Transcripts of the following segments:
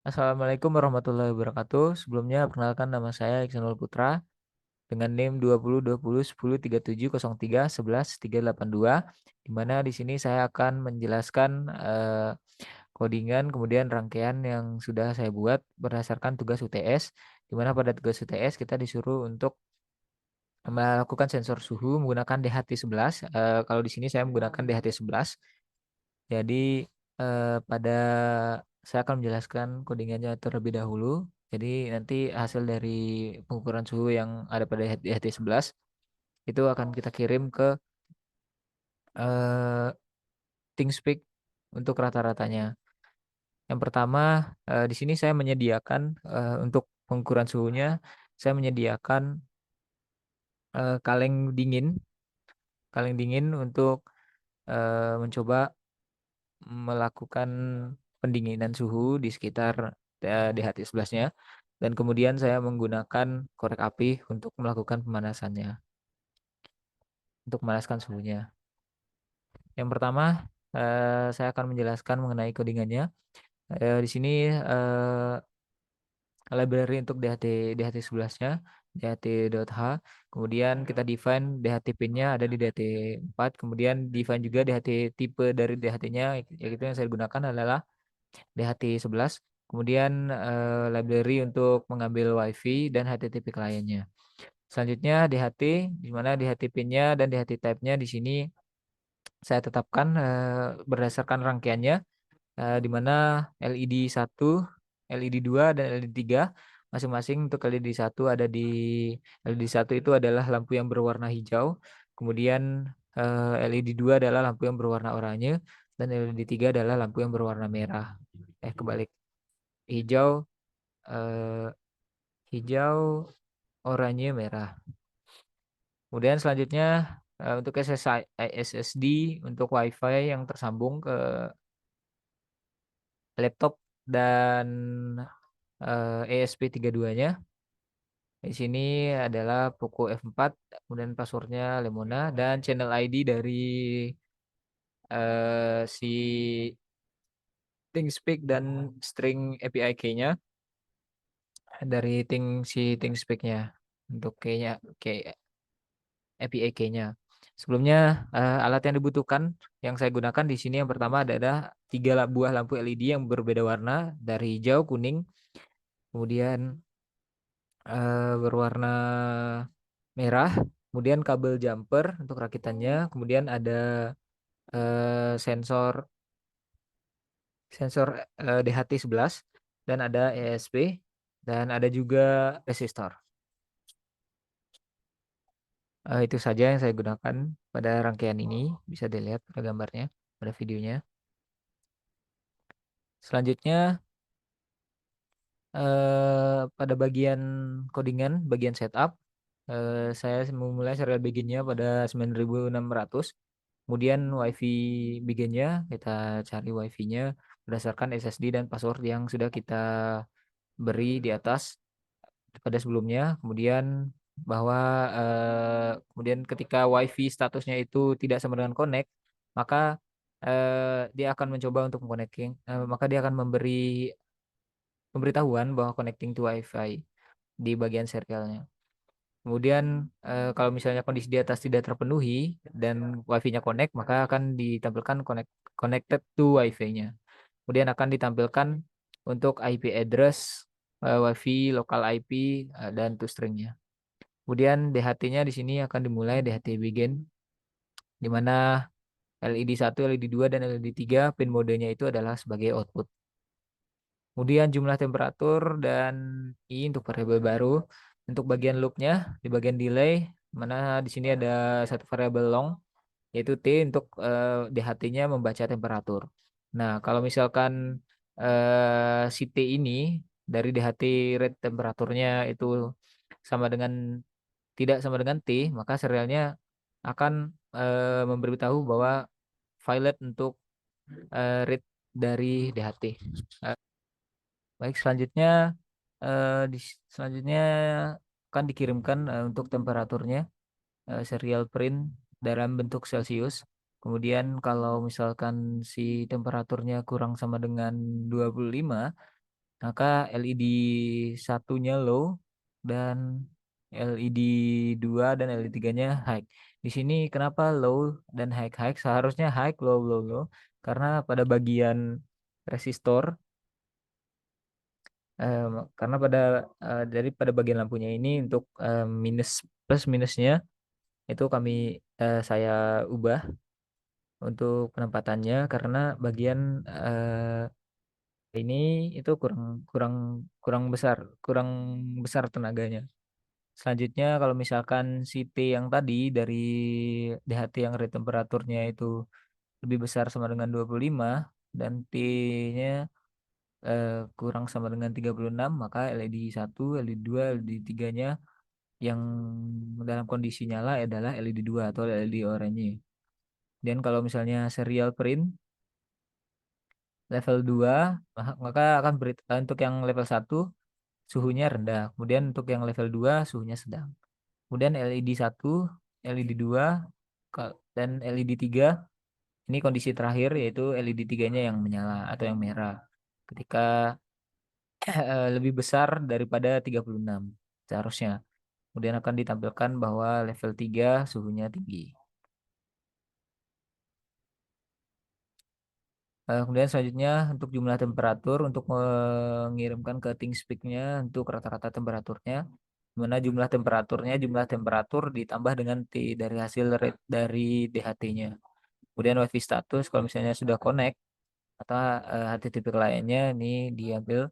Assalamualaikum warahmatullahi wabarakatuh. Sebelumnya perkenalkan nama saya Iksanul Putra dengan NIM 2020103703111382 di mana di sini saya akan menjelaskan codingan kemudian rangkaian yang sudah saya buat berdasarkan tugas UTS di mana pada tugas UTS kita disuruh untuk melakukan sensor suhu menggunakan DHT11. Kalau di sini saya menggunakan DHT11. Jadi pada saya akan menjelaskan codingannya terlebih dahulu. Jadi nanti hasil dari pengukuran suhu yang ada pada DHT11 itu akan kita kirim ke eh, ThingSpeak untuk rata-ratanya. Yang pertama, di sini saya menyediakan untuk pengukuran suhunya, saya menyediakan kaleng dingin untuk mencoba melakukan pendinginan suhu di sekitar DHT11-nya dan kemudian saya menggunakan korek api untuk melakukan pemanasannya, untuk memanaskan suhunya. Yang pertama, saya akan menjelaskan mengenai codingannya. Di sini library untuk DHT11-nya, DHT.h, kemudian kita define DHT pin-nya ada di DHT4, kemudian define juga DHT tipe dari DHT-nya, yaitu yang saya gunakan adalah DHT11, kemudian library untuk mengambil WiFi dan HTTP kliennya. Selanjutnya DHT, di mana DHT pin-nya dan DHT type-nya di sini saya tetapkan berdasarkan rangkaiannya, di mana LED 1, LED 2 dan LED 3 masing-masing. Untuk LED 1 ada di LED 1 itu adalah lampu yang berwarna hijau, kemudian LED 2 adalah lampu yang berwarna oranye dan LED 3 adalah lampu yang berwarna merah. Kebalik. Hijau, eh, hijau, oranye, merah. Kemudian selanjutnya untuk SSD untuk WiFi yang tersambung ke laptop dan ESP32-nya. Di sini adalah Poco F4, kemudian passwordnya Lemona dan channel ID dari si ThingSpeak dan string API key-nya dari ThingSpeak-nya untuk key-nya, API key-nya. Sebelumnya alat yang dibutuhkan yang saya gunakan di sini yang pertama adalah 3 buah lampu LED yang berbeda warna dari hijau, kuning, kemudian berwarna merah, kemudian kabel jumper untuk rakitannya, kemudian ada sensor sensor DHT11 dan ada ESP dan ada juga resistor. Itu saja yang saya gunakan pada rangkaian ini. Bisa dilihat pada gambarnya, pada videonya. Selanjutnya pada bagian codingan, bagian setup, saya memulai serial beginnya pada 9600. Kemudian WiFi beginnya, kita cari WiFi-nya berdasarkan SSD dan password yang sudah kita beri di atas pada sebelumnya. Kemudian ketika WiFi statusnya itu tidak sama dengan connect, maka dia akan mencoba untuk connecting, maka dia akan memberi pemberitahuan bahwa connecting to WiFi di bagian serialnya. Kemudian kalau misalnya kondisi di atas tidak terpenuhi dan WiFi-nya connect, maka akan ditampilkan connected to WiFi-nya. Kemudian akan ditampilkan untuk IP address, WiFi, local IP, dan toString-nya. Kemudian DHT-nya di sini akan dimulai DHT begin, di mana LED 1, LED 2, dan LED 3 pin modenya itu adalah sebagai output. Kemudian jumlah temperatur dan I untuk variabel baru. Untuk bagian loopnya di bagian delay, mana di sini ada satu variabel long yaitu T untuk DHT-nya membaca temperatur. Nah, kalau misalkan si T ini dari DHT rate temperaturnya itu sama dengan tidak sama dengan T, maka serialnya akan memberitahu bahwa violet untuk rate dari DHT. Eh, Baik, selanjutnya selanjutnya akan dikirimkan untuk temperaturnya serial print dalam bentuk Celcius. Kemudian kalau misalkan si temperaturnya kurang sama dengan 25, maka LED satunya low dan LED 2 dan LED 3-nya high. Di sini kenapa low dan high high? Seharusnya high, low low low, karena pada bagian resistor eh, karena pada bagian lampunya ini untuk minus plus minusnya itu saya ubah untuk penempatannya karena bagian ini itu kurang kurang kurang besar kurang besar tenaganya. Selanjutnya kalau misalkan si T yang tadi dari DHT yang rate temperaturnya itu lebih besar sama dengan 25 dan T-nya kurang sama dengan 36, maka LED 1, LED 2, LED 3-nya yang dalam kondisi nyala adalah LED 2 atau LED oranye. Dan kalau misalnya serial print level 2, maka akan untuk yang level 1 suhunya rendah. Kemudian untuk yang level 2 suhunya sedang. Kemudian LED 1, LED 2, dan LED 3 ini kondisi terakhir yaitu LED 3-nya yang menyala atau yang merah. Ketika lebih besar daripada 36 seharusnya. Kemudian akan ditampilkan bahwa level 3 suhunya tinggi. Kemudian selanjutnya untuk jumlah temperatur untuk mengirimkan ke ThingSpeak-nya untuk rata-rata temperaturnya, di mana jumlah temperatur ditambah dengan T dari hasil rate dari DHT-nya. Kemudian WiFi status kalau misalnya sudah connect atau HTTP kliennya ini diambil.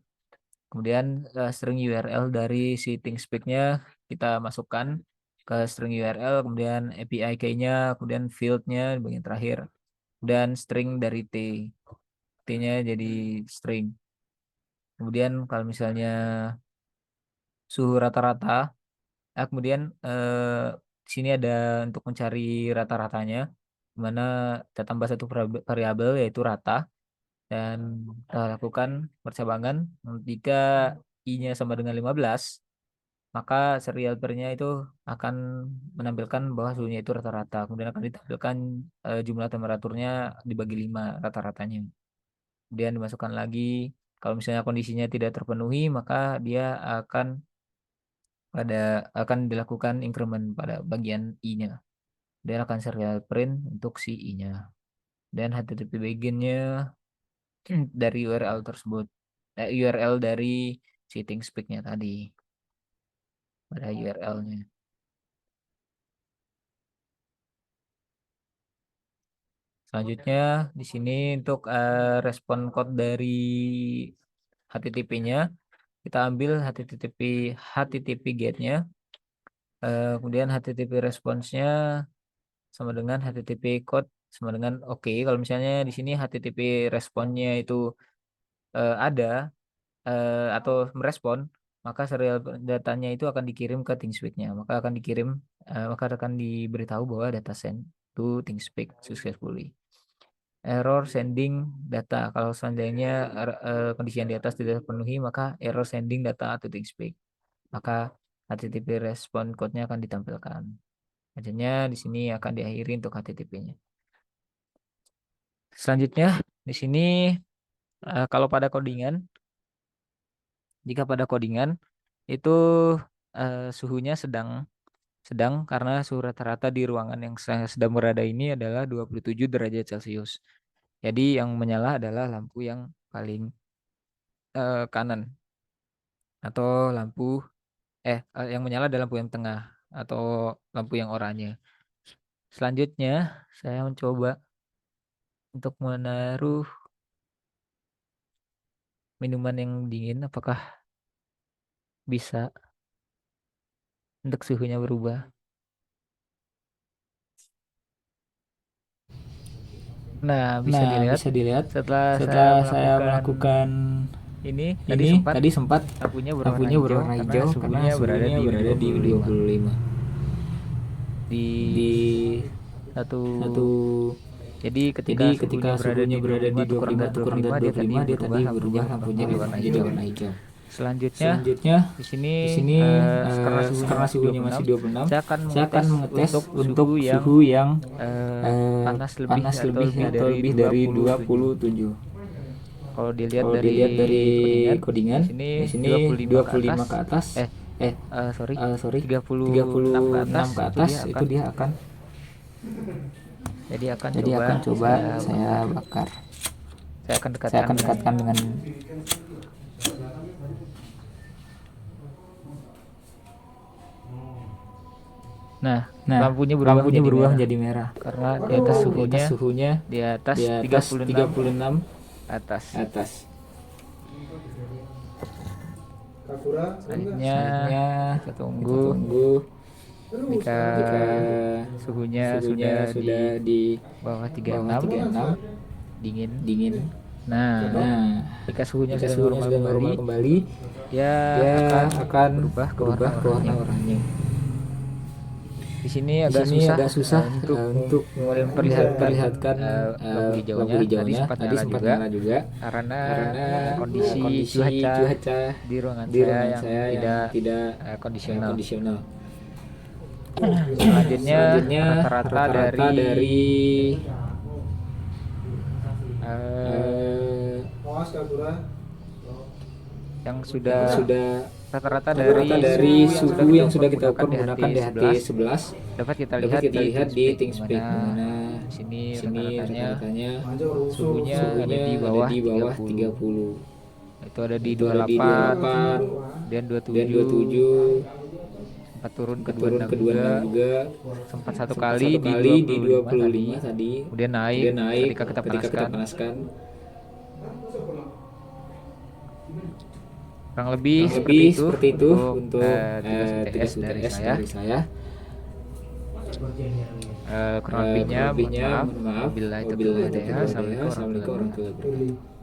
Kemudian string URL dari si ThingSpeak-nya kita masukkan ke string URL, kemudian API key-nya, kemudian field-nya di bagian terakhir, dan string dari T. T-nya jadi string. Kemudian kalau misalnya suhu rata-rata, kemudian di sini ada untuk mencari rata-ratanya, di mana kita tambah satu variabel yaitu rata, dan kita lakukan percabangan. Jika I-nya sama dengan 15, maka serial pair-nya itu akan menampilkan bahwa suhunya itu rata-rata. Kemudian akan ditampilkan jumlah temperaturnya dibagi 5 rata-ratanya. Kemudian dimasukkan lagi. Kalau misalnya kondisinya tidak terpenuhi, maka dia pada akan dilakukan increment pada bagian I-nya. Dia akan serial print untuk si I-nya. Dan HTTP begin-nya dari URL tersebut. URL dari si ThingSpeak-nya tadi. Pada URL-nya. Selanjutnya di sini untuk respon code dari HTTP-nya, kita ambil HTTP get-nya, kemudian HTTP response-nya sama dengan HTTP code sama dengan oke. Kalau misalnya di sini HTTP responnya itu ada atau merespon, maka serial datanya itu akan dikirim ke ThingSpeak-nya. Maka akan diberitahu bahwa data send to ThingSpeak successfully. Error sending data. Kalau seandainya kondisi yang di atas tidak terpenuhi, maka error sending data to ThingSpeak. Maka HTTP response code-nya akan ditampilkan. Akhirnya di sini akan diakhiri untuk HTTP-nya. Selanjutnya di sini kalau pada codingan, jika pada codingan itu suhunya sedang karena suhu rata-rata di ruangan yang saya sedang berada ini adalah 27 derajat Celcius. Jadi yang menyala adalah lampu yang paling kanan atau yang menyala adalah lampu yang tengah atau lampu yang oranye. Selanjutnya saya mencoba untuk menaruh minuman yang dingin, apakah bisa untuk suhunya berubah. Nah, bisa Nah, dilihat bisa dilihat setelah saya setelah saya melakukan melakukan ini ini tadi sempat lampunya berwarna lampunya hijau berwarna karena hijau karena suhunya berada suhunya di berada di 25 25 di di satu. satu. Jadi ketika Jadi suhunya ketika berada di suhunya berada 25 di atau kurang 25 dari atau kurang 25, dari dia tadi 25, dia tadi lampunya berubah berubah lampunya menjadi warna menjadi hijau. warna hijau. Selanjutnya Selanjutnya di sini di sini karena suhunya karena masih suhunya masih 26, 26, saya akan saya akan mengetes mengetes untuk untuk suhu yang suhu yang panas lebih panas atau lebih lebih atau dari lebih dari 27. 27. Kalau dilihat Kalau dari dilihat dari codingan, codingan, di di sini sini 25 25 ke ke atas. atas. Sorry, Sorry, 36 ke atas 36 ke atas itu dia akan jadi akan jadi coba akan coba saya bakar. bakar. Saya akan Saya dekatkan akan dengan dekatkan dengan Nah, Nah, lampunya berubah lampunya menjadi berubah merah menjadi merah karena di atas di atas suhunya suhunya di atas di atas 36 36 atas. atas. Selanjutnya Selanjutnya kita kita tunggu tunggu jika jika suhunya suhunya sudah di sudah di bawah bawah 36 36 dingin. dingin. Nah, Nah, jika suhunya jika sudah suhunya normal sudah kembali, normal kembali, dia dia akan berubah ke warna berubah ke warna oranye. oranye. Di sini Di agak sini susah agak susah untuk untuk memperlihatkan lampu lampu hijaunya. hijaunya. Tadi sempat nyala Nyala juga juga karena karena kondisi kondisi cuaca cuaca di ruangan di saya ruangan yang saya yang tidak tidak kondisional. kondisional. Selanjutnya Selanjutnya rata-rata rata-rata dari dari eh, eh, yang yang sudah sudah rata-rata rata-rata dari dari suhu suhu yang sudah kita menggunakan ukur di menggunakan HT DHT11 dapat kita dapat lihat kita di lihat di ThinkSpeak, di ThinkSpeak di mana mana di sini di sini rata-ratanya rata-ratanya suhunya ada suhunya di ada bawah di bawah 30. 30. Itu ada di Itu ada di 28 28 dan dan 27, 27, sempat turun ke sempat turun 26 ke juga, 26 juga, sempat satu sempat kali satu di kali di 25 tadi, 25 tadi, kemudian naik kemudian naik ketika kita ketika kita panaskan. panaskan. Kurang lebih Kurang seperti lebih itu seperti itu untuk untuk tugas UTS tugas dari UTS saya. dari saya. Kurang lebihnya Kurang mohon lebihnya maaf. mohon maaf. Wabillahi taufiq wal Wabillahi taufiq hidayah. wal hidayah. Assalamualaikum Assalamualaikum warahmatullahi wabarakatuh. warahmatullahi wabarakatuh.